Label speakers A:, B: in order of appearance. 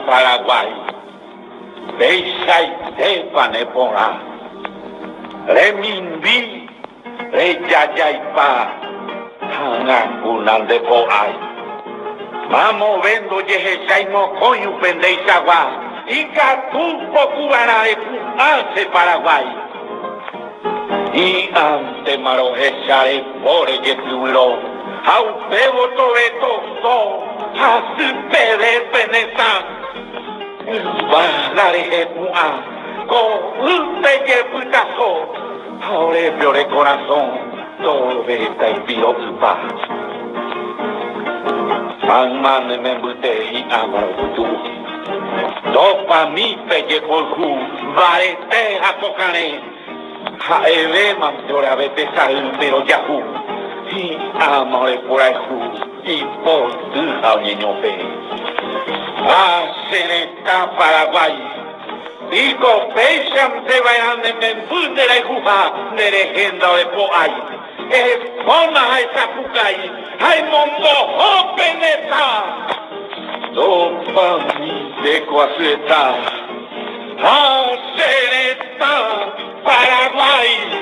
A: Paraguay, Beisa y Tepane Pora, Remimbi, Reyayaipa, Tangakunan de Poay, Mamo vendo Yehesaimo Coyu Pendeisagua, y Catupo Cubana de Hace Paraguay, y ante Marojeshare por Yetuiro, Aupebo Tobeto, Asipede Penesa. Bajaré con un putazo, ahora el corazón, todo está en piro pa. Man me embute y amaro tú. Topa mi pelle por ju, varete a tocane. Jaeve mantora vete sal, pero ya ju. Y amore por ahí ju, y por tu niño pe. Sereta Paraguay, digo, peixam se vayan de membundera y juja, de legenda de poay, es pona a esa pucay, hay mombo, peneta, topa mi de coazueta, Sereta Paraguay.